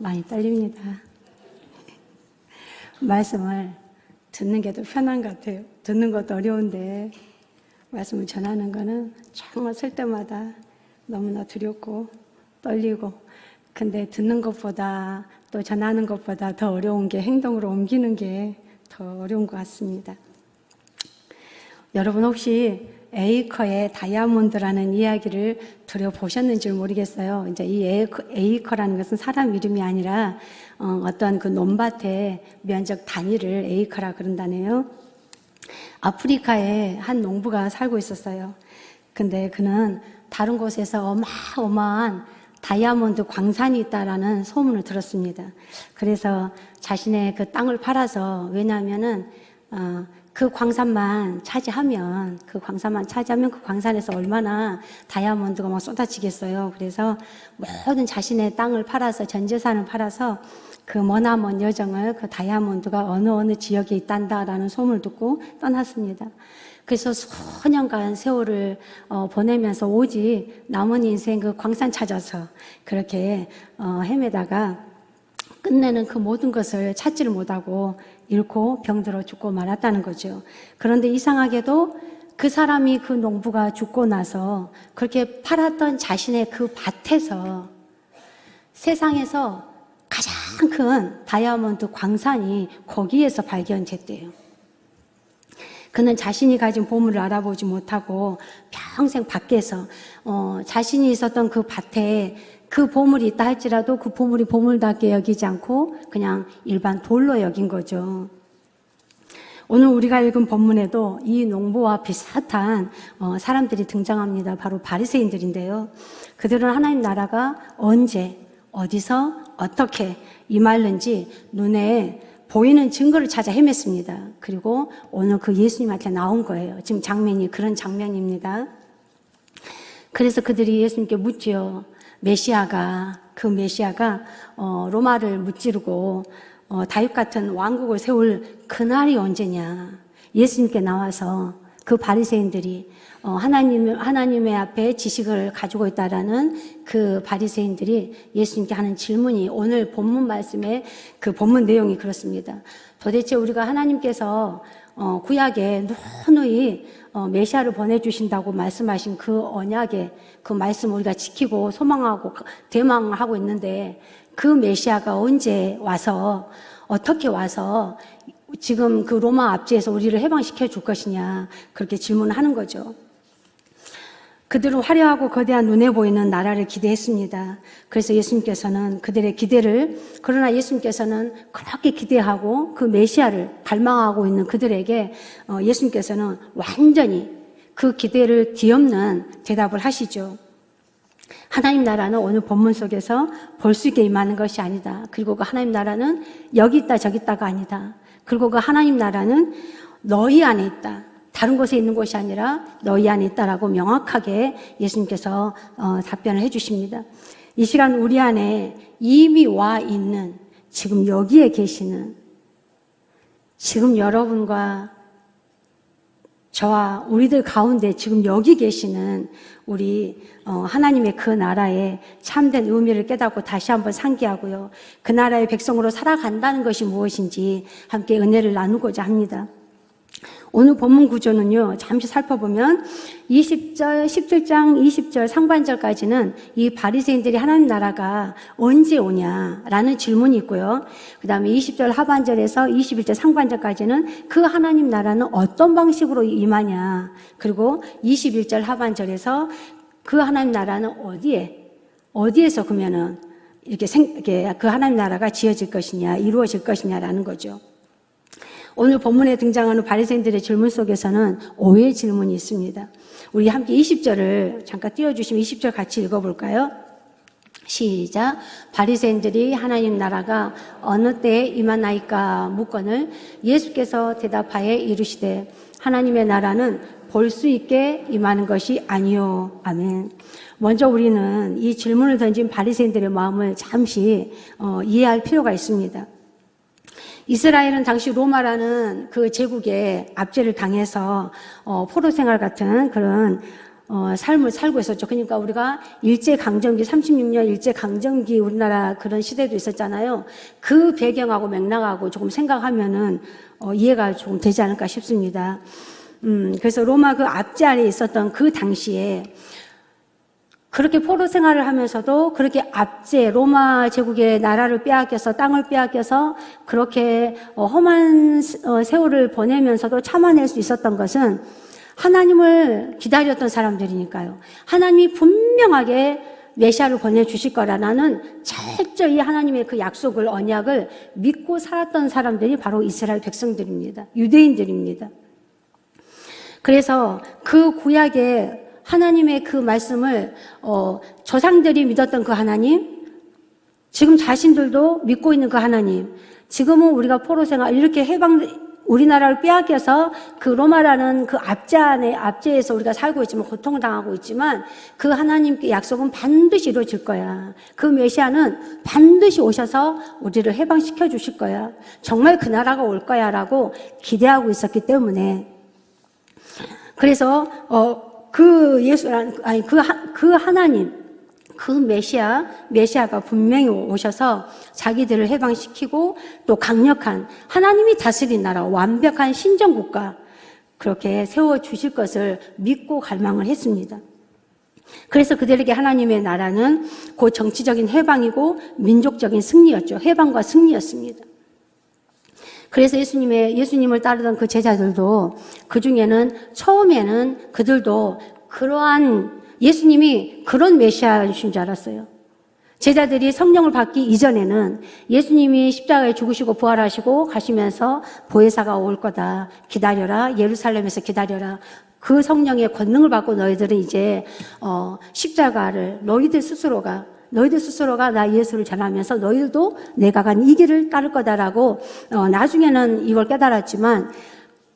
많이 떨립니다. 말씀을 듣는 게 더 편한 것 같아요. 듣는 것도 어려운데 말씀을 전하는 거는 정말 쓸 때마다 너무나 두렵고 떨리고, 근데 듣는 것보다 또 전하는 것보다 더 어려운 게 행동으로 옮기는 게 더 어려운 것 같습니다. 여러분 혹시 에이커의 다이아몬드라는 이야기를 들어보셨는지 모르겠어요. 이제 이 에이커라는 것은 사람 이름이 아니라 어떤 그 논밭의 면적 단위를 에이커라 그런다네요. 아프리카에 한 농부가 살고 있었어요. 근데 그는 다른 곳에서 어마어마한 다이아몬드 광산이 있다라는 소문을 들었습니다. 그래서 자신의 그 땅을 팔아서, 왜냐하면은 그 광산만 차지하면 그 광산에서 얼마나 다이아몬드가 막 쏟아지겠어요. 그래서 모든 자신의 땅을 팔아서, 전 재산을 팔아서 그 머나먼 여정을, 그 다이아몬드가 어느 지역에 있단다라는 소문을 듣고 떠났습니다. 그래서 수년간 세월을 보내면서 오직 남은 인생 그 광산 찾아서 그렇게 헤매다가 끝내는 그 모든 것을 찾지를 못하고 잃고 병들어 죽고 말았다는 거죠. 그런데 이상하게도 그 사람이, 그 농부가 죽고 나서 그렇게 팔았던 자신의 그 밭에서 세상에서 가장 큰 다이아몬드 광산이 거기에서 발견됐대요. 그는 자신이 가진 보물을 알아보지 못하고 평생 밖에서 자신이 있었던 그 밭에 그 보물이 있다 할지라도 그 보물이 보물답게 여기지 않고 그냥 일반 돌로 여긴 거죠. 오늘 우리가 읽은 본문에도 이 농부와 비슷한 사람들이 등장합니다. 바로 바리새인들인데요. 그들은 하나님 나라가 언제, 어디서, 어떻게 임하는지 눈에 보이는 증거를 찾아 헤맸습니다. 그리고 오늘 그 예수님한테 나온 거예요. 지금 장면이 그런 장면입니다. 그래서 그들이 예수님께 묻지요. 그 메시아가 로마를 무찌르고 다윗 같은 왕국을 세울 그날이 언제냐. 예수님께 나와서 그 바리새인들이 하나님의 앞에 지식을 가지고 있다라는 그 바리새인들이 예수님께 하는 질문이, 오늘 본문 말씀의 그 본문 내용이 그렇습니다. 도대체 우리가 하나님께서 구약에 누누이 메시아를 보내주신다고 말씀하신 그 언약의 그 말씀 우리가 지키고 소망하고 대망하고 있는데, 그 메시아가 언제 와서, 어떻게 와서 지금 그 로마 압제에서 우리를 해방시켜 줄 것이냐, 그렇게 질문을 하는 거죠. 그들은 화려하고 거대한 눈에 보이는 나라를 기대했습니다. 그래서 예수님께서는 그들의 기대를, 그러나 예수님께서는 그렇게 기대하고 그 메시아를 갈망하고 있는 그들에게 예수님께서는 완전히 그 기대를 뒤엎는 대답을 하시죠. 하나님 나라는 오늘 본문 속에서 볼 수 있게 임하는 것이 아니다. 그리고 그 하나님 나라는 여기 있다 저기 있다가 아니다. 그리고 그 하나님 나라는 너희 안에 있다. 다른 곳에 있는 곳이 아니라 너희 안에 있다라고 명확하게 예수님께서 답변을 해주십니다. 이 시간 우리 안에 이미 와 있는, 지금 여기에 계시는, 지금 여러분과 저와 우리들 가운데 지금 여기 계시는 우리 하나님의 그 나라의 참된 의미를 깨닫고 다시 한번 상기하고요, 그 나라의 백성으로 살아간다는 것이 무엇인지 함께 은혜를 나누고자 합니다. 오늘 본문 구조는요, 잠시 살펴보면 17장 20절 상반절까지는 이 바리새인들이 하나님 나라가 언제 오냐라는 질문이 있고요. 그 다음에 20절 하반절에서 21절 상반절까지는 그 하나님 나라는 어떤 방식으로 임하냐, 그리고 21절 하반절에서 그 하나님 나라는 어디에서 그러면은 이렇게 그 하나님 나라가 지어질 것이냐, 이루어질 것이냐라는 거죠. 오늘 본문에 등장하는 바리새인들의 질문 속에서는 오해의 질문이 있습니다. 우리 함께 20절을 잠깐 띄워주시면 20절 같이 읽어볼까요? 시작. 바리새인들이 하나님 나라가 어느 때에 임하나이까 묻거늘 예수께서 대답하여 이르시되 하나님의 나라는 볼 수 있게 임하는 것이 아니요. 아멘. 먼저 우리는 이 질문을 던진 바리새인들의 마음을 잠시 이해할 필요가 있습니다. 이스라엘은 당시 로마라는 그 제국에 압제를 당해서 포로 생활 같은 그런 삶을 살고 있었죠. 그러니까 우리가 일제강점기, 36년 일제강점기 우리나라 그런 시대도 있었잖아요. 그 배경하고 맥락하고 조금 생각하면은 이해가 조금 되지 않을까 싶습니다. 그래서 로마 그 압제 아래 있었던 그 당시에 그렇게 포로 생활을 하면서도 그렇게 압제, 로마 제국의 나라를 빼앗겨서 땅을 빼앗겨서 그렇게 험한 세월을 보내면서도 참아낼 수 있었던 것은 하나님을 기다렸던 사람들이니까요. 하나님이 분명하게 메시아를 보내주실 거라는 철저히 하나님의 그 약속을, 언약을 믿고 살았던 사람들이 바로 이스라엘 백성들입니다. 유대인들입니다. 그래서 그 구약에 하나님의 그 말씀을 조상들이 믿었던 그 하나님, 지금 자신들도 믿고 있는 그 하나님, 지금은 우리가 포로 생활 이렇게 우리나라를 빼앗겨서 그 로마라는 그 압제에서 우리가 살고 있지만, 고통당하고 있지만, 그 하나님께 약속은 반드시 이루어질 거야. 그 메시아는 반드시 오셔서 우리를 해방시켜 주실 거야. 정말 그 나라가 올 거야 라고 기대하고 있었기 때문에, 그래서 그 하나님, 그 메시아가 분명히 오셔서 자기들을 해방시키고 또 강력한 하나님이 다스린 나라, 완벽한 신정국가 그렇게 세워주실 것을 믿고 갈망을 했습니다. 그래서 그들에게 하나님의 나라는 곧 정치적인 해방이고 민족적인 승리였죠. 해방과 승리였습니다. 그래서 예수님을 따르던 그 제자들도 그 중에는 처음에는 그들도 그러한 예수님이 그런 메시아이신 줄 알았어요. 제자들이 성령을 받기 이전에는 예수님이 십자가에 죽으시고 부활하시고 가시면서 보혜사가 올 거다. 기다려라. 예루살렘에서 기다려라. 그 성령의 권능을 받고 너희들은 이제 십자가를 너희들 스스로가 나 예수를 전하면서 너희들도 내가 간 이 길을 따를 거다라고 나중에는 이걸 깨달았지만,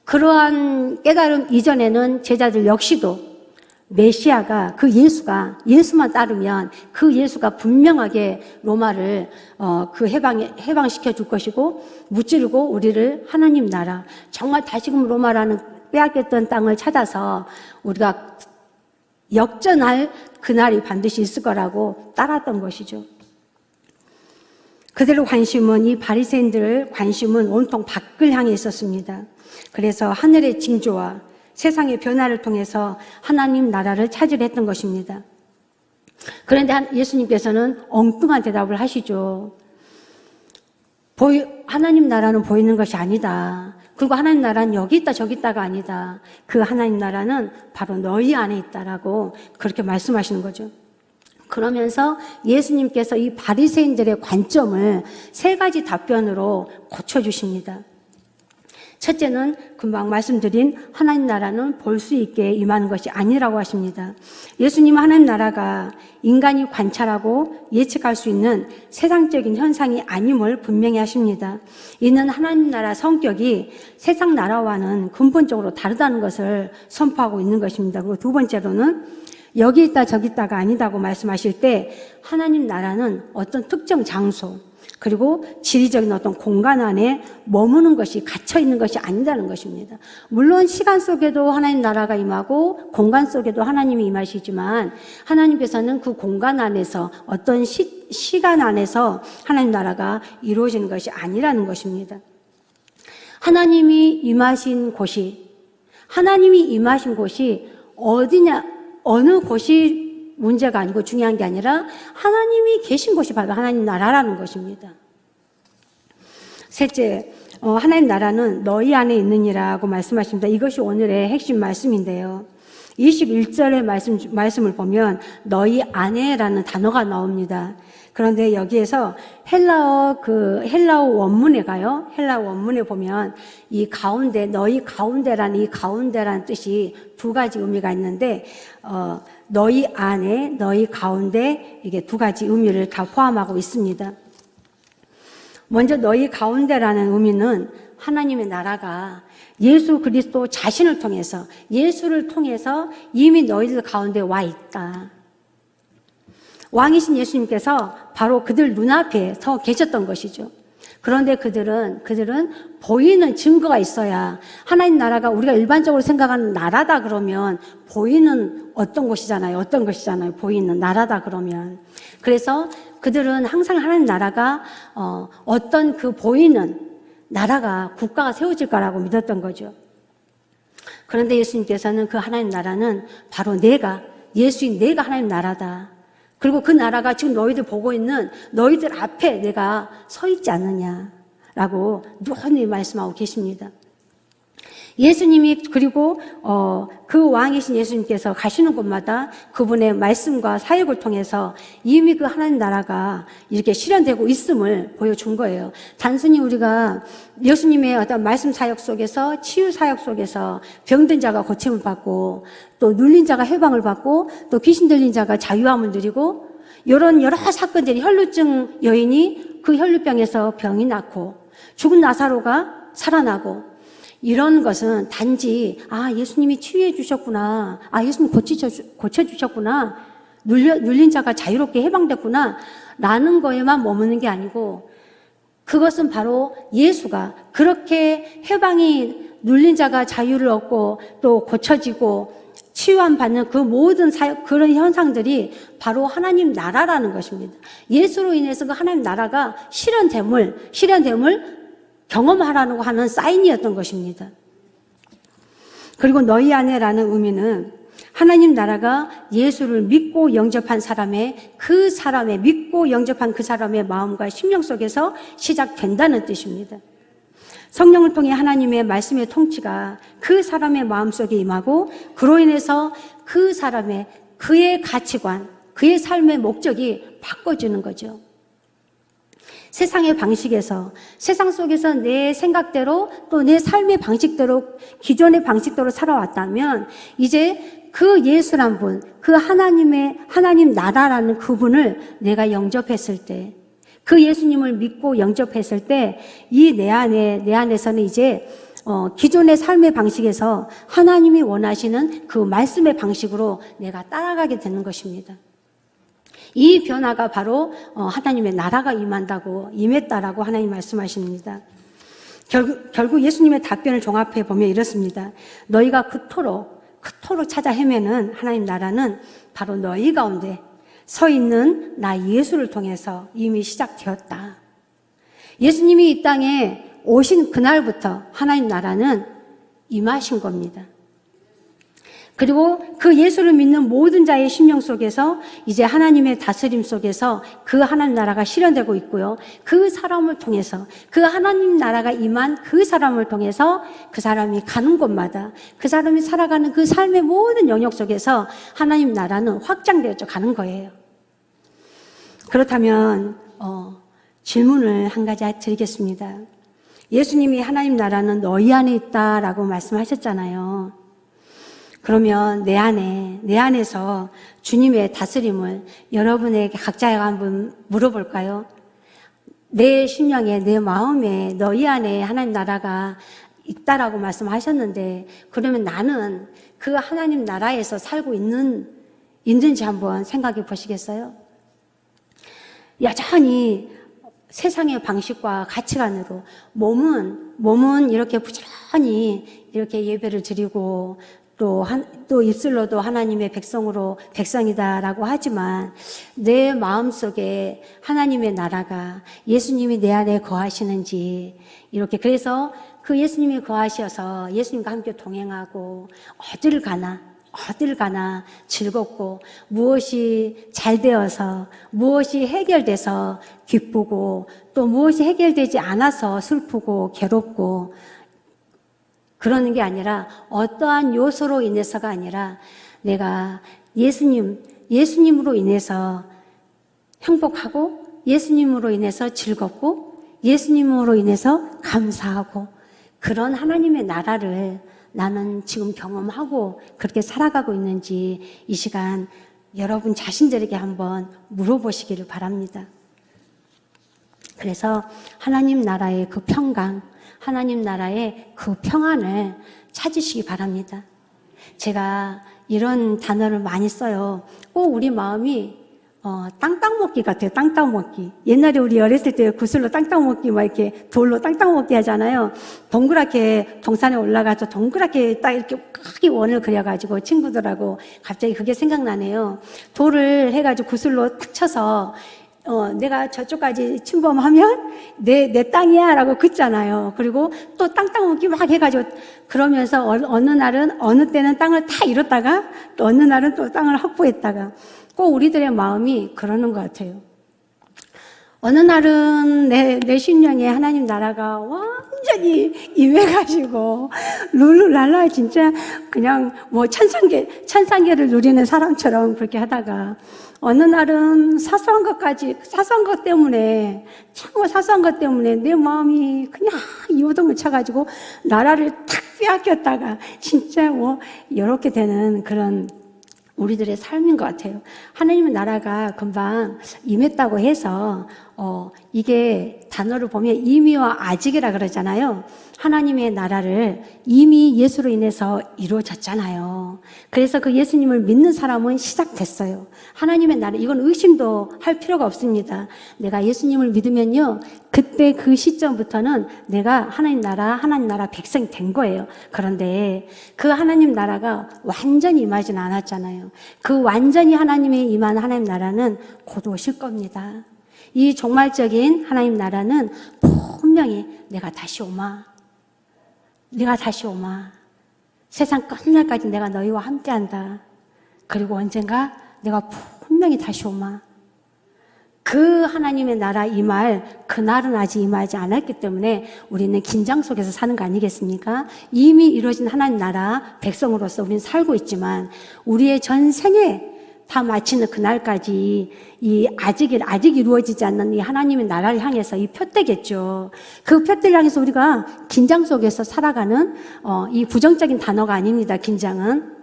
그러한 깨달음 이전에는 제자들 역시도 메시아가, 그 예수만 따르면 그 예수가 분명하게 로마를 해방시켜 줄 것이고, 무찌르고 우리를 하나님 나라, 정말 다시금 로마라는 빼앗겼던 땅을 찾아서 우리가 역전할 그날이 반드시 있을 거라고 따랐던 것이죠. 그들의 관심은, 이 바리새인들의 관심은 온통 밖을 향해 있었습니다. 그래서 하늘의 징조와 세상의 변화를 통해서 하나님 나라를 찾으려 했던 것입니다. 그런데 예수님께서는 엉뚱한 대답을 하시죠. 하나님 나라는 보이는 것이 아니다. 그리고 하나님 나라는 여기 있다 저기 있다가 아니다. 그 하나님 나라는 바로 너희 안에 있다라고 그렇게 말씀하시는 거죠. 그러면서 예수님께서 이 바리새인들의 관점을 3가지 답변으로 고쳐주십니다. 첫째는 금방 말씀드린 하나님 나라는 볼 수 있게 임하는 것이 아니라고 하십니다. 예수님은 하나님 나라가 인간이 관찰하고 예측할 수 있는 세상적인 현상이 아님을 분명히 하십니다. 이는 하나님 나라 성격이 세상 나라와는 근본적으로 다르다는 것을 선포하고 있는 것입니다. 그리고 두 번째로는 여기 있다 저기 있다가 아니다고 말씀하실 때 하나님 나라는 어떤 특정 장소, 그리고 지리적인 어떤 공간 안에 머무는 것이, 갇혀 있는 것이 아니다는 것입니다. 물론 시간 속에도 하나님 나라가 임하고 공간 속에도 하나님이 임하시지만, 하나님께서는 그 공간 안에서, 어떤 시간 안에서 하나님 나라가 이루어지는 것이 아니라는 것입니다. 하나님이 임하신 곳이 어디냐, 어느 곳이 문제가 아니고 중요한 게 아니라 하나님이 계신 곳이 바로 하나님 나라라는 것입니다. 셋째, 하나님 나라는 너희 안에 있느니라고 말씀하십니다. 이것이 오늘의 핵심 말씀인데요. 21절의 말씀을 보면 너희 안에라는 단어가 나옵니다. 그런데 여기에서 헬라어 원문에 가요. 헬라어 원문에 보면 이 가운데, 너희 가운데라는 이 가운데라는 뜻이 2가지 의미가 있는데, 너희 안에, 너희 가운데, 이게 2가지 의미를 다 포함하고 있습니다. 먼저 너희 가운데라는 의미는 하나님의 나라가 예수 그리스도 자신을 통해서, 예수를 통해서 이미 너희들 가운데 와 있다. 왕이신 예수님께서 바로 그들 눈앞에 서 계셨던 것이죠. 그런데 그들은 보이는 증거가 있어야, 하나님 나라가 우리가 일반적으로 생각하는 나라다 그러면 보이는 어떤 곳이잖아요. 어떤 것이잖아요. 보이는 나라다 그러면. 그래서 그들은 항상 하나님 나라가 어떤 그 보이는 나라가, 국가가 세워질 거라고 믿었던 거죠. 그런데 예수님께서는 그 하나님 나라는 바로 예수인 내가 하나님 나라다. 그리고 그 나라가 지금 너희들 보고 있는 너희들 앞에 내가 서 있지 않느냐라고 누누이 말씀하고 계십니다. 예수님이, 그리고 그 왕이신 예수님께서 가시는 곳마다 그분의 말씀과 사역을 통해서 이미 그 하나님 나라가 이렇게 실현되고 있음을 보여준 거예요. 단순히 우리가 예수님의 어떤 말씀 사역 속에서, 치유 사역 속에서 병든 자가 고침을 받고, 또 눌린 자가 해방을 받고, 또 귀신 들린 자가 자유함을 누리고, 이런 여러 사건들이, 혈루증 여인이 그 혈루병에서 병이 낫고, 죽은 나사로가 살아나고, 이런 것은 단지 예수님이 치유해 주셨구나, 예수님 고쳐주셨구나, 눌린 자가 자유롭게 해방됐구나 라는 거에만 머무는 게 아니고, 그것은 바로 예수가 그렇게 해방이, 눌린 자가 자유를 얻고 또 고쳐지고 치유함 받는 그 모든 그런 현상들이 바로 하나님 나라라는 것입니다. 예수로 인해서 그 하나님 나라가 실현됨을 경험하라고 하는 사인이었던 것입니다. 그리고 너희 안에라는 의미는 하나님 나라가 예수를 믿고 영접한 믿고 영접한 그 사람의 마음과 심령 속에서 시작된다는 뜻입니다. 성령을 통해 하나님의 말씀의 통치가 그 사람의 마음속에 임하고, 그로 인해서 그의 가치관, 그의 삶의 목적이 바꿔지는 거죠. 세상의 방식에서, 세상 속에서 내 생각대로 또 내 삶의 방식대로, 기존의 방식대로 살아왔다면, 이제 그 예수란 분, 그 하나님 나라라는 그분을 내가 영접했을 때, 그 예수님을 믿고 영접했을 때, 내 안에서는 이제 기존의 삶의 방식에서 하나님이 원하시는 그 말씀의 방식으로 내가 따라가게 되는 것입니다. 이 변화가 바로 하나님의 나라가 임했다라고 하나님 말씀하십니다. 결국 예수님의 답변을 종합해 보면 이렇습니다. 너희가 그토록 찾아 헤매는 하나님 나라는 바로 너희 가운데 서 있는 나 예수를 통해서 이미 시작되었다. 예수님이 이 땅에 오신 그날부터 하나님 나라는 임하신 겁니다. 그리고 그 예수를 믿는 모든 자의 심령 속에서 이제 하나님의 다스림 속에서 그 하나님 나라가 실현되고 있고요. 그 사람을 통해서, 그 하나님 나라가 임한 그 사람을 통해서 그 사람이 가는 곳마다, 그 사람이 살아가는 그 삶의 모든 영역 속에서 하나님 나라는 확장되어져 가는 거예요. 그렇다면 질문을 한 가지 드리겠습니다. 예수님이 하나님 나라는 너희 안에 있다라고 말씀하셨잖아요. 그러면 내 안에서 주님의 다스림을 여러분에게 각자가 한번 물어볼까요? 내 심령에, 내 마음에 너희 안에 하나님 나라가 있다라고 말씀하셨는데, 그러면 나는 그 하나님 나라에서 살고 있는지 한번 생각해 보시겠어요? 여전히 세상의 방식과 가치관으로 몸은 이렇게 부지런히 이렇게 예배를 드리고, 또 입술로도 하나님의 백성이다라고 하지만 내 마음속에 하나님의 나라가, 예수님이 내 안에 거하시는지, 이렇게, 그래서 그 예수님이 거하셔서 예수님과 함께 동행하고 어딜 가나 즐겁고, 무엇이 잘 되어서, 무엇이 해결돼서 기쁘고, 또 무엇이 해결되지 않아서 슬프고 괴롭고, 그러는 게 아니라, 어떠한 요소로 인해서가 아니라 내가 예수님으로 인해서 행복하고, 예수님으로 인해서 즐겁고, 예수님으로 인해서 감사하고, 그런 하나님의 나라를 나는 지금 경험하고 그렇게 살아가고 있는지 이 시간 여러분 자신들에게 한번 물어보시기를 바랍니다. 그래서 하나님 나라의 그 평강, 하나님 나라의 그 평안을 찾으시기 바랍니다. 제가 이런 단어를 많이 써요. 꼭 우리 마음이 땅땅 먹기 같아요. 땅땅 먹기. 옛날에 우리 어렸을 때 구슬로 땅땅 먹기, 막 이렇게 돌로 땅땅 먹기 하잖아요. 동그랗게 동산에 올라가서 동그랗게 딱 이렇게 크게 원을 그려가지고 친구들하고 갑자기 그게 생각나네요. 돌을 해가지고 구슬로 탁 쳐서 내가 저쪽까지 침범하면 내 땅이야 라고 긋잖아요. 그리고 또 땅땅 먹기 막 해가지고 그러면서 어느 날은, 어느 때는 땅을 다 잃었다가 또 어느 날은 또 땅을 확보했다가 꼭 우리들의 마음이 그러는 것 같아요. 어느 날은 내 심령에 하나님 나라가 완전히 임해가지고 룰루랄라 진짜 그냥 뭐 천상계를 누리는 사람처럼 그렇게 하다가 어느 날은 사소한 것 때문에 참 사소한 것 때문에 내 마음이 그냥 요동을 쳐가지고 나라를 탁 빼앗겼다가 진짜 뭐 이렇게 되는 그런 우리들의 삶인 것 같아요. 하나님의 나라가 금방 임했다고 해서 이게 단어를 보면 이미와 아직이라 그러잖아요. 하나님의 나라를 이미 예수로 인해서 이루어졌잖아요. 그래서 그 예수님을 믿는 사람은 시작됐어요. 하나님의 나라, 이건 의심도 할 필요가 없습니다. 내가 예수님을 믿으면요, 그때 그 시점부터는 내가 하나님 나라 백성이 된 거예요. 그런데 그 하나님 나라가 완전히 임하진 않았잖아요. 그 완전히 하나님의 임한 하나님 나라는 곧 오실 겁니다. 이 종말적인 하나님 나라는 분명히 내가 다시 오마. 세상 끝날까지 내가 너희와 함께한다. 그리고 언젠가 내가 분명히 다시 오마. 그 하나님의 나라 임할 그날은 아직 임하지 않았기 때문에 우리는 긴장 속에서 사는 거 아니겠습니까? 이미 이루어진 하나님 나라 백성으로서 우리는 살고 있지만 우리의 전생에 다 마치는 그날까지 아직 이루어지지 않는 이 하나님의 나라를 향해서 이 표대겠죠. 그 표대를 향해서 우리가 긴장 속에서 살아가는 이 부정적인 단어가 아닙니다. 긴장은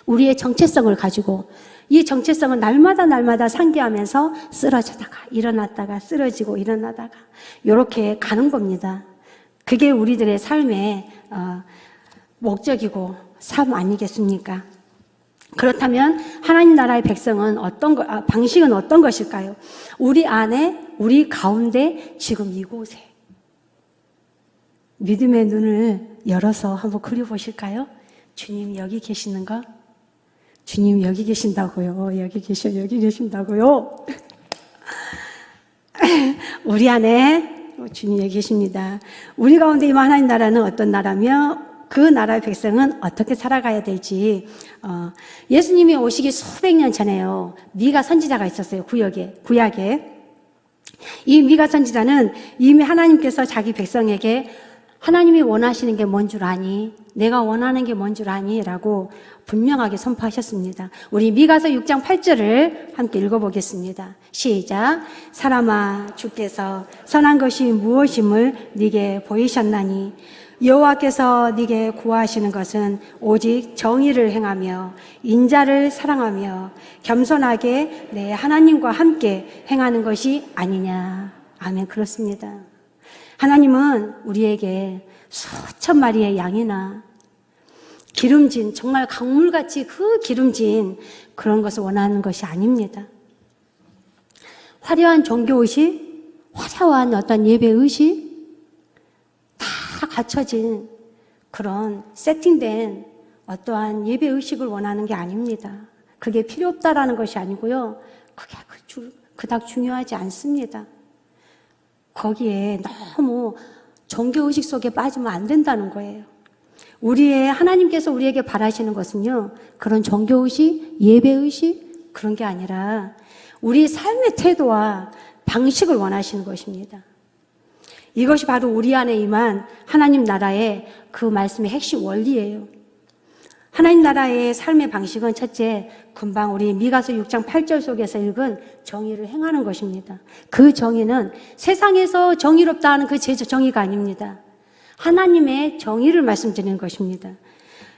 우리의 정체성을 가지고 이 정체성은 날마다 상기하면서 쓰러지다가 일어났다가 쓰러지고 일어나다가 이렇게 가는 겁니다. 그게 우리들의 삶의 목적이고 삶 아니겠습니까? 그렇다면 하나님 나라의 백성은 방식은 어떤 것일까요? 우리 안에, 우리 가운데, 지금 이곳에 믿음의 눈을 열어서 한번 그려보실까요? 주님 여기 계시는 거? 주님 여기 계신다고요. 여기 계신다고요. 우리 안에 주님 여기 계십니다. 우리 가운데 임한 하나님 나라는 어떤 나라며 그 나라의 백성은 어떻게 살아가야 될지 예수님이 오시기 수백 년 전에요. 미가 선지자가 있었어요. 구약에. 이 미가 선지자는 이미 하나님께서 자기 백성에게 하나님이 원하시는 게 뭔 줄 아니? 내가 원하는 게 뭔 줄 아니? 라고 분명하게 선포하셨습니다. 우리 미가서 6장 8절을 함께 읽어보겠습니다. 시작. 사람아, 주께서 선한 것이 무엇임을 네게 보이셨나니 여호와께서 네게 구하시는 것은 오직 정의를 행하며 인자를 사랑하며 겸손하게 내 하나님과 함께 행하는 것이 아니냐. 아멘. 그렇습니다. 하나님은 우리에게 수천 마리의 양이나 기름진, 정말 강물같이 그 기름진 그런 것을 원하는 것이 아닙니다. 화려한 종교의식, 화려한 어떤 예배의식, 다 갖춰진 그런 세팅된 어떠한 예배의식을 원하는 게 아닙니다. 그게 필요 없다라는 것이 아니고요. 그게 그닥 중요하지 않습니다. 거기에 너무 종교의식 속에 빠지면 안 된다는 거예요. 하나님께서 우리에게 바라시는 것은요, 그런 종교의식, 예배의식, 그런 게 아니라 우리 삶의 태도와 방식을 원하시는 것입니다. 이것이 바로 우리 안에 임한 하나님 나라의 그 말씀의 핵심 원리예요. 하나님 나라의 삶의 방식은 첫째, 금방 우리 미가서 6장 8절 속에서 읽은 정의를 행하는 것입니다. 그 정의는 세상에서 정의롭다 하는 그 정의가 아닙니다. 하나님의 정의를 말씀드리는 것입니다.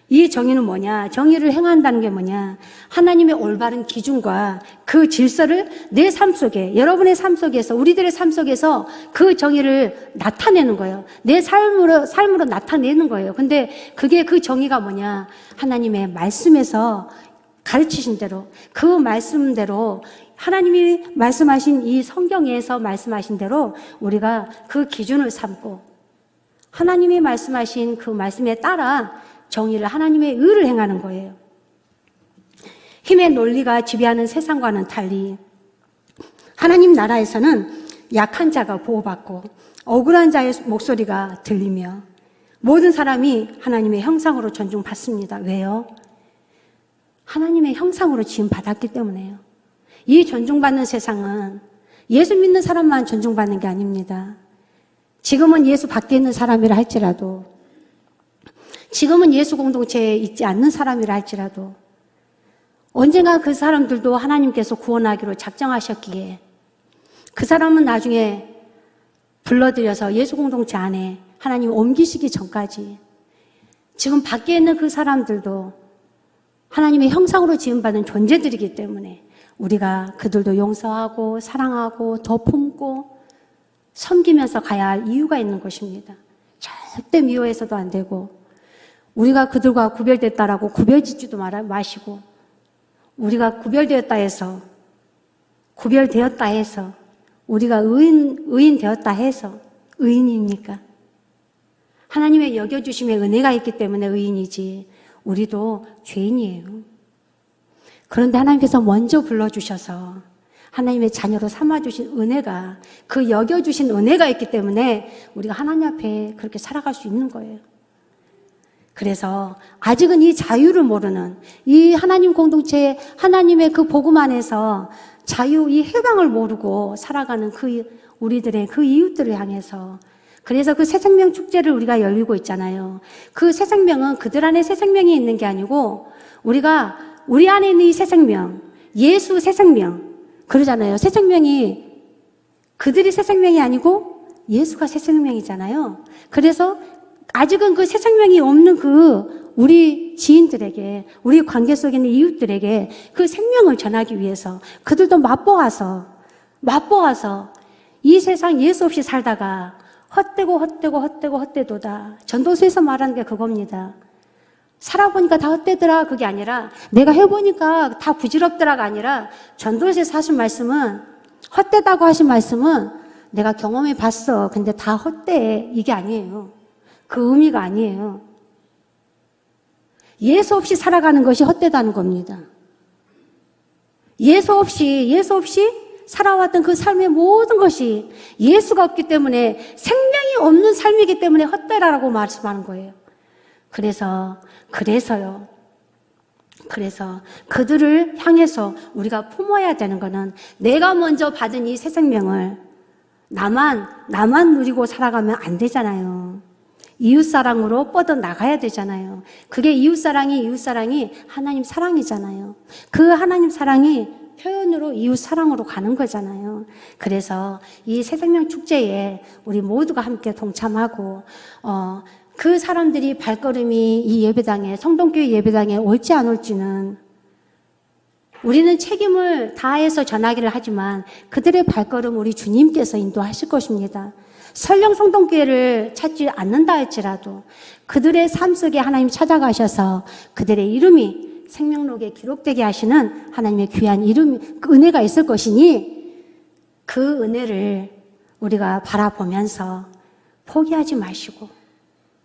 이 정의는 뭐냐? 정의를 행한다는 게 뭐냐? 하나님의 올바른 기준과 그 질서를 내 삶 속에, 여러분의 삶 속에서, 우리들의 삶 속에서 그 정의를 나타내는 거예요. 내 삶으로 나타내는 거예요. 근데 그게 그 정의가 뭐냐? 하나님의 말씀에서 가르치신 대로, 그 말씀대로, 하나님이 말씀하신 이 성경에서 말씀하신 대로 우리가 그 기준을 삼고 하나님이 말씀하신 그 말씀에 따라 정의를, 하나님의 의를 행하는 거예요. 힘의 논리가 지배하는 세상과는 달리 하나님 나라에서는 약한 자가 보호받고 억울한 자의 목소리가 들리며 모든 사람이 하나님의 형상으로 존중받습니다. 왜요? 하나님의 형상으로 지음받았기 때문에요. 이 존중받는 세상은 예수 믿는 사람만 존중받는 게 아닙니다. 지금은 예수 밖에 있는 사람이라 할지라도, 지금은 예수 공동체에 있지 않는 사람이라 할지라도 언젠가 그 사람들도 하나님께서 구원하기로 작정하셨기에 그 사람은 나중에 불러들여서 예수 공동체 안에 하나님 옮기시기 전까지 지금 밖에 있는 그 사람들도 하나님의 형상으로 지음받은 존재들이기 때문에 우리가 그들도 용서하고 사랑하고 더 품고 섬기면서 가야 할 이유가 있는 것입니다. 절대 미워해서도 안 되고 우리가 그들과 구별됐다라고 구별짓지도 마시고 우리가 구별되었다 해서 우리가 의인 되었다 해서 의인입니까? 하나님의 여겨주심의 은혜가 있기 때문에 의인이지 우리도 죄인이에요. 그런데 하나님께서 먼저 불러주셔서 하나님의 자녀로 삼아주신 은혜가, 그 여겨주신 은혜가 있기 때문에 우리가 하나님 앞에 그렇게 살아갈 수 있는 거예요. 그래서 아직은 이 자유를 모르는 이 하나님 공동체에 하나님의 그 복음 안에서 자유, 이 해방을 모르고 살아가는 그 우리들의 그 이웃들을 향해서, 그래서 그 새 생명 축제를 우리가 열리고 있잖아요. 그 새 생명은 그들 안에 새 생명이 있는 게 아니고 우리가 우리 안에 있는 이 새 생명, 예수 새 생명 그러잖아요. 새 생명이 그들이 새 생명이 아니고 예수가 새 생명이잖아요. 그래서 아직은 그 새 생명이 없는 그 우리 지인들에게, 우리 관계 속에 있는 이웃들에게 그 생명을 전하기 위해서 그들도 맛보아서 이 세상 예수 없이 살다가 헛되도다. 전도서에서 말하는 게 그겁니다. 살아보니까 다 헛되더라 그게 아니라, 내가 해보니까 다 부질없더라가 아니라, 전도서에서 하신 말씀은, 헛되다고 하신 말씀은 내가 경험해 봤어. 근데 다 헛돼. 이게 아니에요. 그 의미가 아니에요. 예수 없이 살아가는 것이 헛되다는 겁니다. 예수 없이 살아왔던 그 삶의 모든 것이 예수가 없기 때문에, 생명이 없는 삶이기 때문에 헛되라라고 말씀하는 거예요. 그래서 그들을 향해서 우리가 품어야 되는 것은, 내가 먼저 받은 이 새 생명을 나만 누리고 살아가면 안 되잖아요. 이웃사랑으로 뻗어 나가야 되잖아요. 그게 이웃사랑이 하나님 사랑이잖아요. 그 하나님 사랑이 표현으로 이웃사랑으로 가는 거잖아요. 그래서 이 새생명 축제에 우리 모두가 함께 동참하고, 그 사람들이 발걸음이 이 예배당에, 성동교회 예배당에 올지 안 올지는 우리는 책임을 다해서 전하기를 하지만 그들의 발걸음 우리 주님께서 인도하실 것입니다. 설령 성동교회를 찾지 않는다 할지라도 그들의 삶 속에 하나님 찾아가셔서 그들의 이름이 생명록에 기록되게 하시는 하나님의 귀한 이름, 그 은혜가 있을 것이니, 그 은혜를 우리가 바라보면서 포기하지 마시고,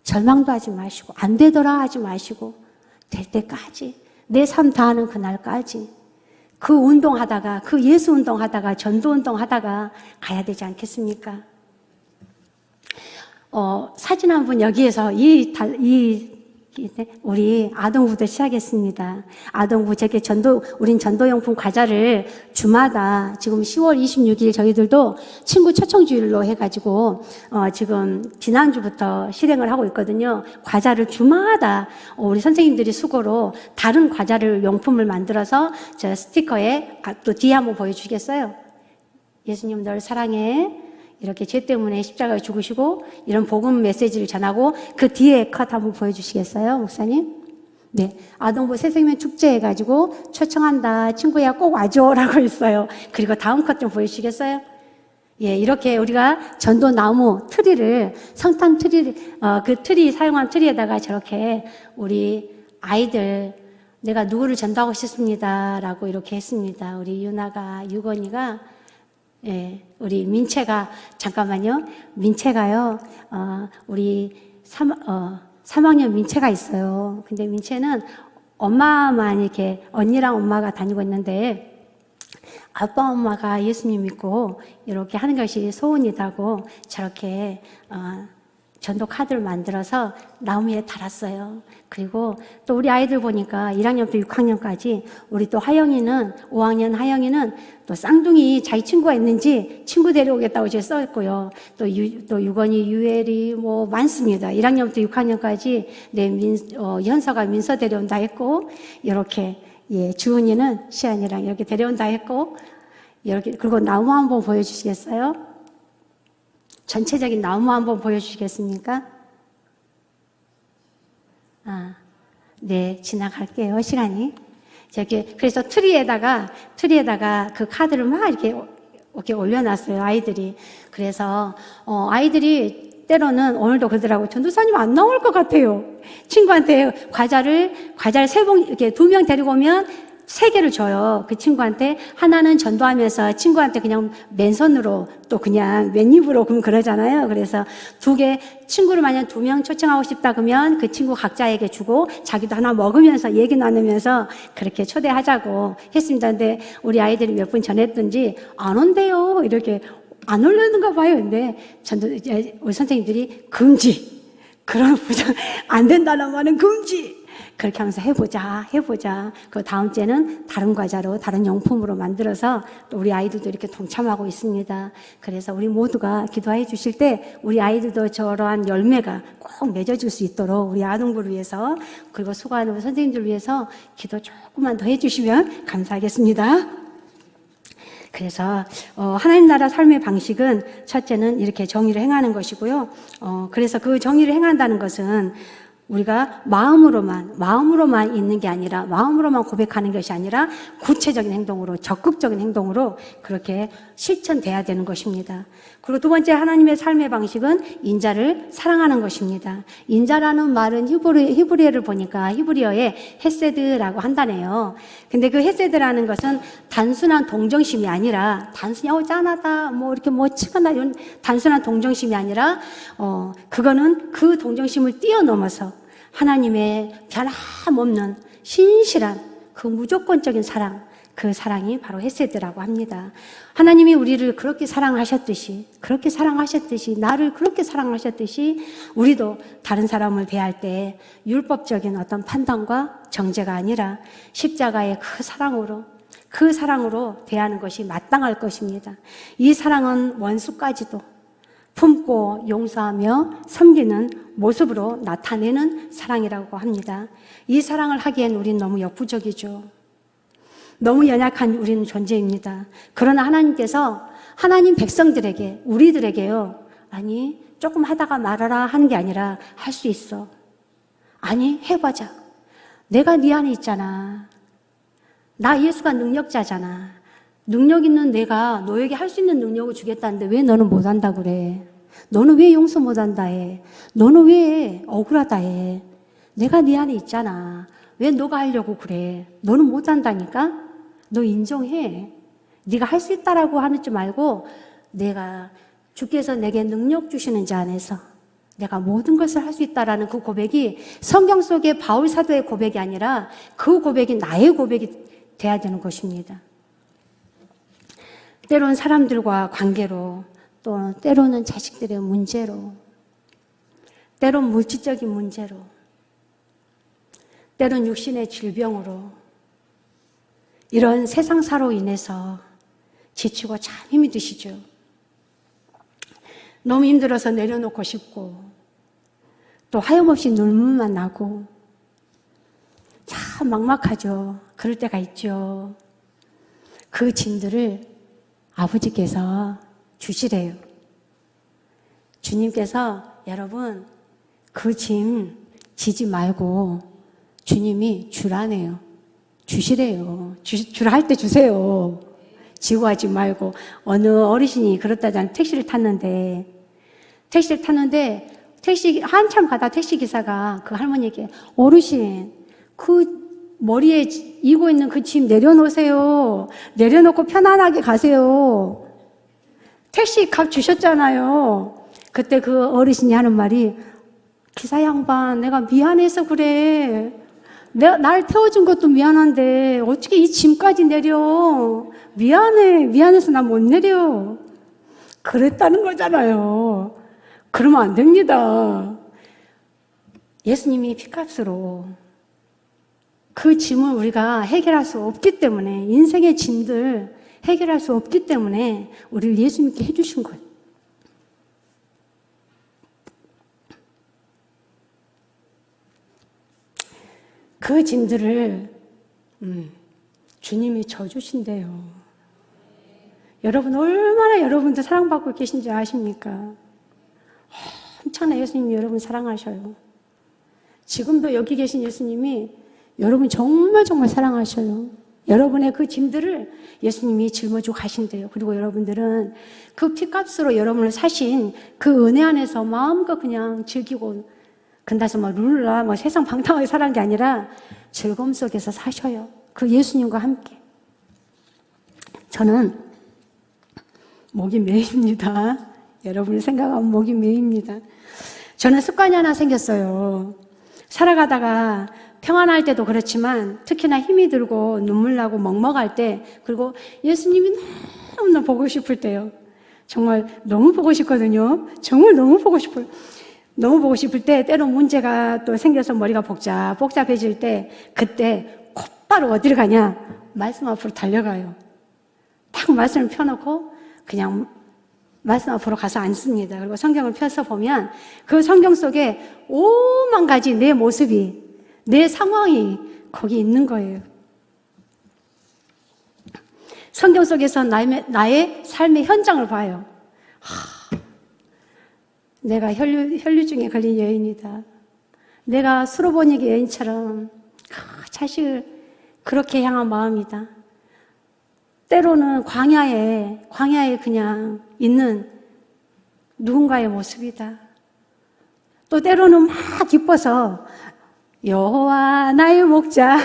절망도 하지 마시고, 안 되더라 하지 마시고, 될 때까지, 내 삶 다하는 그날까지 그 운동하다가, 그 예수 운동하다가, 전도 운동하다가 가야 되지 않겠습니까? 사진 한번 여기에서 우리 아동부부터 시작했습니다. 아동부, 우린 전도용품 과자를 주마다 지금 10월 26일 저희들도 친구 초청주일로 해가지고, 지금 지난주부터 실행을 하고 있거든요. 과자를 주마다 우리 선생님들이 수고로 다른 과자를 용품을 만들어서 저 스티커에, 또 뒤에 한번 보여주시겠어요? 예수님 널 사랑해. 이렇게 죄 때문에 십자가에 죽으시고 이런 복음 메시지를 전하고, 그 뒤에 컷 한번 보여주시겠어요, 목사님? 네, 아동부 새생명 축제 해가지고 초청한다, 친구야 꼭 와줘라고 했어요. 그리고 다음 컷 좀 보여주시겠어요? 예, 이렇게 우리가 전도 나무 트리를, 성탄 트리, 그 트리, 사용한 트리에다가 저렇게 우리 아이들, 내가 누구를 전도하고 싶습니다. 라고 이렇게 했습니다. 우리 유건이가, 예, 우리 민채가, 잠깐만요. 민채가요, 우리 3학년 민채가 있어요. 근데 민채는 엄마만 이렇게 언니랑 엄마가 다니고 있는데, 아빠 엄마가 예수님 믿고 이렇게 하는 것이 소원이다고 저렇게 전도 카드를 만들어서 나무 위에 달았어요. 그리고 또 우리 아이들 보니까 1학년부터 6학년까지 우리 또 하영이는 5학년 하영이는 또 쌍둥이 자기 친구가 있는지 친구 데려오겠다고 이제 써있고요. 또 유건이, 유엘이 뭐 많습니다. 1학년부터 6학년까지 현서가 민서 데려온다 했고 이렇게 예, 주은이는 시안이랑 이렇게 데려온다 했고 이렇게 그리고 나무 한번 보여주시겠어요? 전체적인 나무 한번 보여주시겠습니까? 네, 지나갈게요, 시간이. 그래서 트리에다가 그 카드를 막 이렇게 올려놨어요, 아이들이. 그래서, 아이들이 때로는 오늘도 그러더라고요. 전도사님 안 나올 것 같아요. 친구한테 과자를 3봉, 이렇게 2명 데리고 오면 3개를 줘요. 그 친구한테. 하나는 전도하면서 친구한테 그냥 맨손으로 또 그냥 맨입으로 그러잖아요. 그래서 2개, 친구를 만약 2명 초청하고 싶다 그러면 그 친구 각자에게 주고 자기도 하나 먹으면서 얘기 나누면서 그렇게 초대하자고 했습니다. 근데 우리 아이들이 몇 분 전했던지 안 온대요. 이렇게 안 올려는가 봐요. 근데 우리 선생님들이 금지. 그런 부정, 안 된다는 말은 금지. 그렇게 하면서 해보자. 그 다음 주에는 다른 과자로, 다른 용품으로 만들어서 또 우리 아이들도 이렇게 동참하고 있습니다. 그래서 우리 모두가 기도해 주실 때 우리 아이들도 저러한 열매가 꼭 맺어줄 수 있도록 우리 아동부를 위해서 그리고 수고하는 우리 선생님들을 위해서 기도 조금만 더 해주시면 감사하겠습니다. 그래서 하나님 나라 삶의 방식은 첫째는 이렇게 정의를 행하는 것이고요. 그래서 그 정의를 행한다는 것은 우리가 마음으로만 있는 게 아니라, 마음으로만 고백하는 것이 아니라 구체적인 행동으로, 적극적인 행동으로 그렇게 실천돼야 되는 것입니다. 그리고 두 번째 하나님의 삶의 방식은 인자를 사랑하는 것입니다. 인자라는 말은 히브리어를 보니까 히브리어에 헤세드라고 한다네요. 근데 그 헤세드라는 것은 단순한 동정심이 아니라, 단순히 짠하다, 이렇게 치거나 이런 단순한 동정심이 아니라, 그거는 그 동정심을 뛰어넘어서 하나님의 변함없는 신실한 그 무조건적인 사랑, 그 사랑이 바로 헤세드라고 합니다. 하나님이 우리를 그렇게 사랑하셨듯이 나를 그렇게 사랑하셨듯이 우리도 다른 사람을 대할 때 율법적인 어떤 판단과 정죄가 아니라 십자가의 그 사랑으로 대하는 것이 마땅할 것입니다. 이 사랑은 원수까지도 품고 용서하며 섬기는 모습으로 나타내는 사랑이라고 합니다. 이 사랑을 하기엔 우린 너무 역부족이죠. 너무 연약한 우리는 존재입니다. 그러나 하나님께서 하나님 백성들에게, 우리들에게요, 아니 조금 하다가 말아라 하는 게 아니라 할 수 있어. 아니 해보자. 내가 네 안에 있잖아. 나 예수가 능력자잖아. 능력 있는 내가 너에게 할 수 있는 능력을 주겠다는데 왜 너는 못한다 그래? 너는 왜 용서 못한다 해? 너는 왜 억울하다 해? 내가 네 안에 있잖아. 왜 너가 하려고 그래? 너는 못한다니까? 너 인정해. 네가 할 수 있다라고 하는 줄 말고 주께서 내게 능력 주시는 자 안에서 내가 모든 것을 할 수 있다라는 그 고백이 성경 속의 바울 사도의 고백이 아니라 그 고백이 나의 고백이 돼야 되는 것입니다. 때로는 사람들과 관계로, 또 때로는 자식들의 문제로, 때로는 물질적인 문제로, 때로는 육신의 질병으로 이런 세상사로 인해서 지치고 참 힘이 드시죠. 너무 힘들어서 내려놓고 싶고 또 하염없이 눈물만 나고 참 막막하죠. 그럴 때가 있죠. 그 짐들을 아버지께서 주시래요. 주님께서 여러분 그 짐 지지 말고 주님이 주라네요. 주시래요. 주라 할 때 주세요. 지고 하지 말고. 어느 어르신이 그렇다잖아요. 택시 한참 가다 택시기사가 그 할머니에게 어르신 그 머리에 이고 있는 그 짐 내려놓으세요. 내려놓고 편안하게 가세요. 택시 값 주셨잖아요. 그때 그 어르신이 하는 말이, 기사 양반, 내가 미안해서 그래. 날 태워준 것도 미안한데 어떻게 이 짐까지 내려. 미안해서 나 못 내려. 그랬다는 거잖아요. 그러면 안 됩니다. 예수님이 피값으로 그 짐을 우리가 해결할 수 없기 때문에, 인생의 짐들 해결할 수 없기 때문에 우리를 예수님께 해주신 거예요. 그 짐들을 주님이 져주신대요. 여러분 얼마나 여러분도 사랑받고 계신지 아십니까? 엄청나 예수님이 여러분 사랑하셔요. 지금도 여기 계신 예수님이 여러분 정말 사랑하셔요. 여러분의 그 짐들을 예수님이 짊어지고 가신대요. 그리고 여러분들은 그 피값으로 여러분을 사신 그 은혜 안에서 마음껏 그냥 즐기고, 근다서 룰라 세상 방탕하게 살아간 게 아니라 즐거움 속에서 사셔요. 그 예수님과 함께. 저는 목이 메입니다. 여러분이 생각하면 목이 메입니다. 저는 습관이 하나 생겼어요. 살아가다가 평안할 때도 그렇지만 특히나 힘이 들고 눈물 나고 먹먹할 때, 그리고 예수님이 너무나 보고 싶을 때요. 정말 너무 보고 싶거든요. 정말 너무 보고 싶어요. 너무 보고 싶을 때, 때로 문제가 또 생겨서 머리가 복잡해질 때, 그때 곧바로 어디를 가냐? 말씀 앞으로 달려가요. 딱 말씀을 펴놓고 그냥 말씀 앞으로 가서 앉습니다. 그리고 성경을 펴서 보면 그 성경 속에 오만 가지 내 모습이, 내 상황이 거기 있는 거예요. 성경 속에서 나의 삶의 현장을 봐요. 내가 혈류증에 걸린 여인이다. 내가 수로보니게 여인처럼 자식을 그렇게 향한 마음이다. 때로는 광야에 그냥 있는 누군가의 모습이다. 또 때로는 막 기뻐서 여호와 나의 목자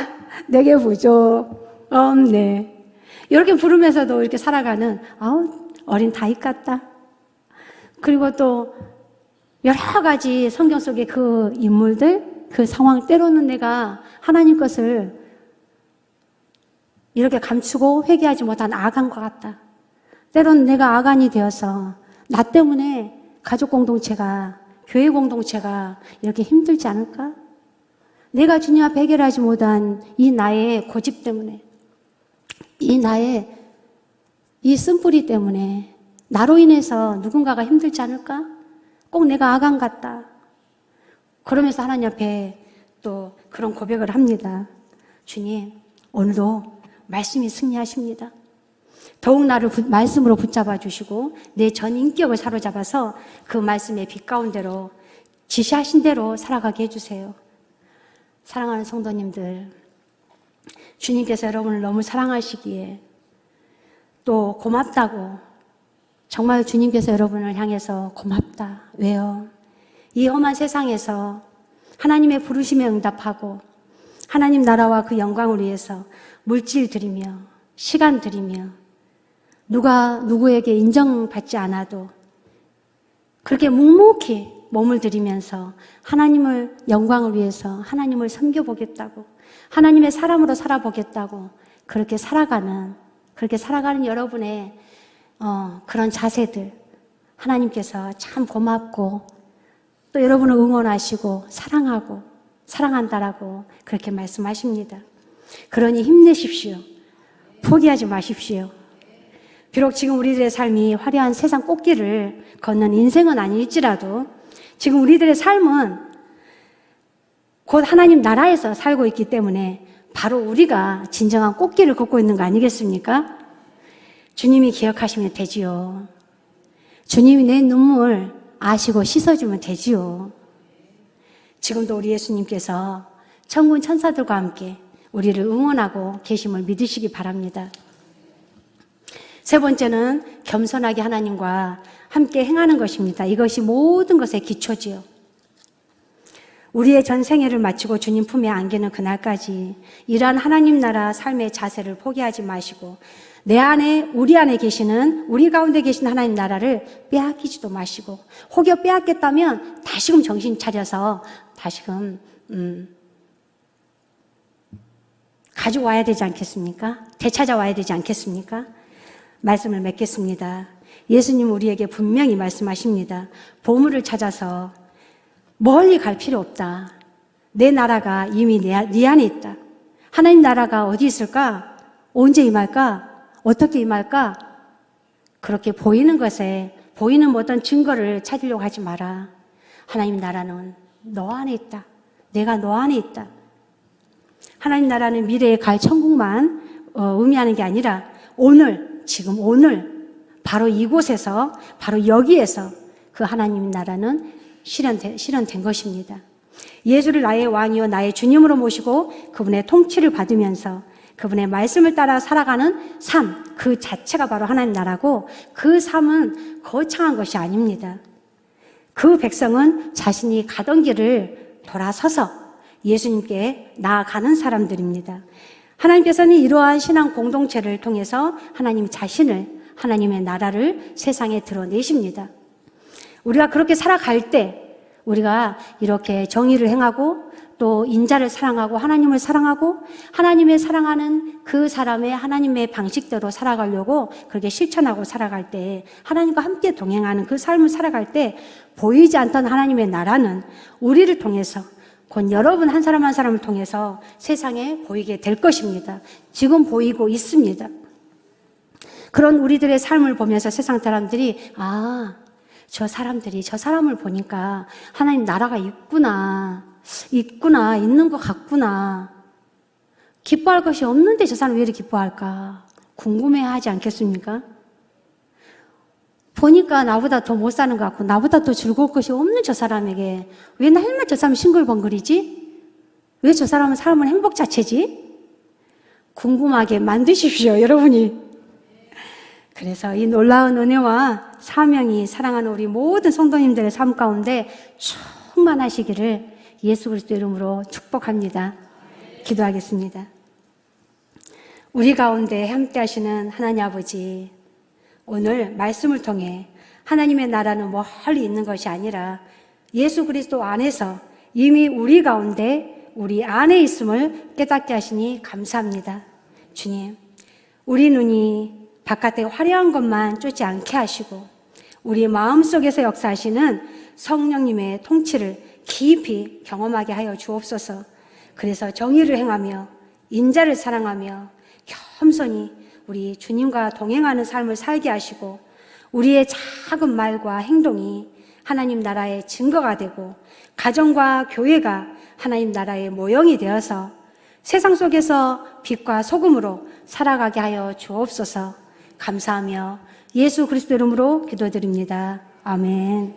내게 부족 없네, 이렇게 부르면서도 이렇게 살아가는 어린 다윗 같다. 그리고 또 여러 가지 성경 속의 그 인물들, 그 상황, 때로는 내가 하나님 것을 이렇게 감추고 회개하지 못한 아간과 같다. 때로는 내가 아간이 되어서 나 때문에 가족 공동체가, 교회 공동체가 이렇게 힘들지 않을까? 내가 주님 앞에 해결하지 못한 이 나의 고집 때문에, 이 나의 이 쓴뿌리 때문에 나로 인해서 누군가가 힘들지 않을까? 꼭 내가 아간 같다. 그러면서 하나님 앞에 또 그런 고백을 합니다. 주님, 오늘도 말씀이 승리하십니다. 더욱 나를 말씀으로 붙잡아 주시고 내 전 인격을 사로잡아서 그 말씀의 빛 가운데로 지시하신 대로 살아가게 해주세요. 사랑하는 성도님들, 주님께서 여러분을 너무 사랑하시기에 또 고맙다고, 정말 주님께서 여러분을 향해서 고맙다. 왜요? 이 험한 세상에서 하나님의 부르심에 응답하고 하나님 나라와 그 영광을 위해서 물질 드리며 시간 드리며 누가 누구에게 인정받지 않아도 그렇게 묵묵히 몸을 들이면서 하나님을, 영광을 위해서 하나님을 섬겨보겠다고, 하나님의 사람으로 살아보겠다고 그렇게 살아가는 여러분의 그런 자세들, 하나님께서 참 고맙고 또 여러분을 응원하시고 사랑하고 사랑한다라고 그렇게 말씀하십니다. 그러니 힘내십시오. 포기하지 마십시오. 비록 지금 우리들의 삶이 화려한 세상 꽃길을 걷는 인생은 아닐지라도 지금 우리들의 삶은 곧 하나님 나라에서 살고 있기 때문에 바로 우리가 진정한 꽃길을 걷고 있는 거 아니겠습니까? 주님이 기억하시면 되지요. 주님이 내 눈물 아시고 씻어주면 되지요. 지금도 우리 예수님께서 천군 천사들과 함께 우리를 응원하고 계심을 믿으시기 바랍니다. 세 번째는 겸손하게 하나님과 함께 행하는 것입니다. 이것이 모든 것의 기초지요. 우리의 전 생애를 마치고 주님 품에 안기는 그날까지 이러한 하나님 나라 삶의 자세를 포기하지 마시고 내 안에, 우리 안에 계시는, 우리 가운데 계신 하나님 나라를 빼앗기지도 마시고 혹여 빼앗겼다면 다시금 정신 차려서 다시금 가져와야 되지 않겠습니까? 되찾아와야 되지 않겠습니까? 말씀을 맺겠습니다. 예수님 우리에게 분명히 말씀하십니다. 보물을 찾아서 멀리 갈 필요 없다. 내 나라가 이미 네 안에 있다. 하나님 나라가 어디 있을까? 언제 임할까? 어떻게 임할까? 그렇게 보이는 것에, 보이는 어떤 증거를 찾으려고 하지 마라. 하나님 나라는 너 안에 있다. 내가 너 안에 있다. 하나님 나라는 미래에 갈 천국만 의미하는 게 아니라 오늘, 지금 오늘 바로 이곳에서, 바로 여기에서 그 하나님 나라는 실현된 것입니다. 예수를 나의 왕이요 나의 주님으로 모시고 그분의 통치를 받으면서 그분의 말씀을 따라 살아가는 삶, 그 자체가 바로 하나님 나라고 그 삶은 거창한 것이 아닙니다. 그 백성은 자신이 가던 길을 돌아서서 예수님께 나아가는 사람들입니다. 하나님께서는 이러한 신앙 공동체를 통해서 하나님 자신을, 하나님의 나라를 세상에 드러내십니다. 우리가 그렇게 살아갈 때 우리가 이렇게 정의를 행하고 또 인자를 사랑하고 하나님을 사랑하고 하나님의 사랑하는 그 사람의 하나님의 방식대로 살아가려고 그렇게 실천하고 살아갈 때 하나님과 함께 동행하는 그 삶을 살아갈 때 보이지 않던 하나님의 나라는 우리를 통해서 곧 여러분 한 사람 한 사람을 통해서 세상에 보이게 될 것입니다. 지금 보이고 있습니다. 그런 우리들의 삶을 보면서 세상 사람들이 저 사람을 보니까 하나님 나라가 있구나, 있는 것 같구나. 기뻐할 것이 없는데 저 사람 왜 이렇게 기뻐할까? 궁금해하지 않겠습니까? 보니까 나보다 더 못 사는 것 같고 나보다 더 즐거울 것이 없는 저 사람에게 왜 날만 저 사람 싱글벙글이지? 왜 저 사람은 삶은 행복 자체지? 궁금하게 만드십시오, 여러분이. 그래서 이 놀라운 은혜와 사명이 사랑하는 우리 모든 성도님들의 삶 가운데 충만하시기를 예수 그리스도 이름으로 축복합니다. 기도하겠습니다. 우리 가운데 함께 하시는 하나님 아버지, 오늘 말씀을 통해 하나님의 나라는 멀리 있는 것이 아니라 예수 그리스도 안에서 이미 우리 가운데 우리 안에 있음을 깨닫게 하시니 감사합니다. 주님, 우리 눈이 바깥의 화려한 것만 쫓지 않게 하시고 우리 마음속에서 역사하시는 성령님의 통치를 깊이 경험하게 하여 주옵소서. 그래서 정의를 행하며 인자를 사랑하며 겸손히 우리 주님과 동행하는 삶을 살게 하시고 우리의 작은 말과 행동이 하나님 나라의 증거가 되고 가정과 교회가 하나님 나라의 모형이 되어서 세상 속에서 빛과 소금으로 살아가게 하여 주옵소서. 감사하며 예수 그리스도 이름으로 기도드립니다. 아멘.